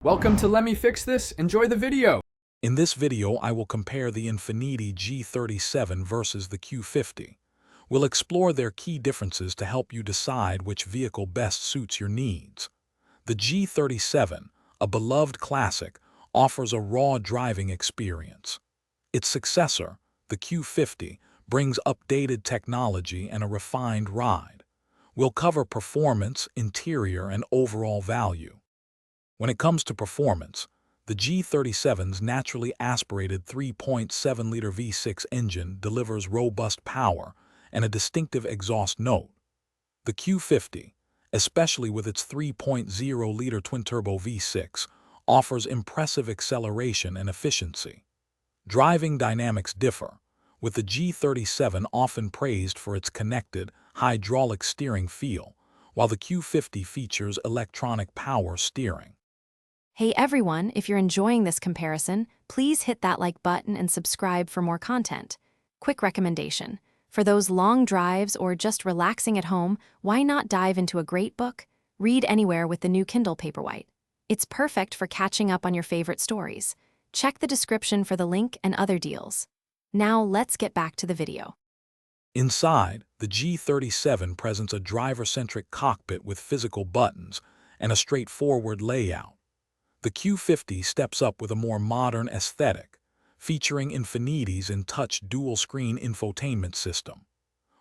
Welcome to Let Me Fix This. Enjoy the video. In this video, I will compare the Infiniti G37 versus the Q50. We'll explore their key differences to help you decide which vehicle best suits your needs. The G37, a beloved classic, offers a raw driving experience. Its successor, the Q50, brings updated technology and a refined ride. We'll cover performance, interior, and overall value. When it comes to performance, the G37's naturally aspirated 3.7-liter V6 engine delivers robust power and a distinctive exhaust note. The Q50, especially with its 3.0-liter twin-turbo V6, offers impressive acceleration and efficiency. Driving dynamics differ, with the G37 often praised for its connected, hydraulic steering feel, while the Q50 features electronic power steering. Hey everyone, if you're enjoying this comparison, please hit that like button and subscribe for more content. Quick recommendation: for those long drives or just relaxing at home, why not dive into a great book? Read anywhere with the new Kindle Paperwhite. It's perfect for catching up on your favorite stories. Check the description for the link and other deals. Now let's get back to the video. Inside, the G37 presents a driver-centric cockpit with physical buttons and a straightforward layout. The Q50 steps up with a more modern aesthetic, featuring Infiniti's InTouch dual-screen infotainment system.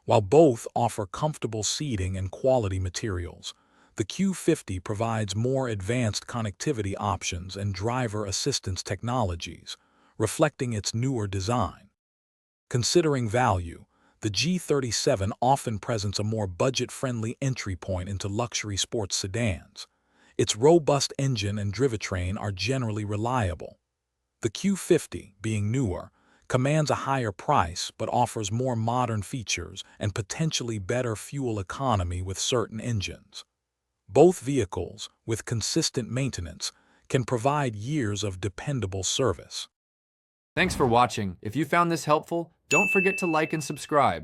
While both offer comfortable seating and quality materials, the Q50 provides more advanced connectivity options and driver assistance technologies, reflecting its newer design. Considering value, the G37 often presents a more budget-friendly entry point into luxury sports sedans. Its robust engine and drivetrain are generally reliable. The Q50, being newer, commands a higher price but offers more modern features and potentially better fuel economy with certain engines. Both vehicles, with consistent maintenance, can provide years of dependable service. Thanks for watching. If you found this helpful, don't forget to like and subscribe.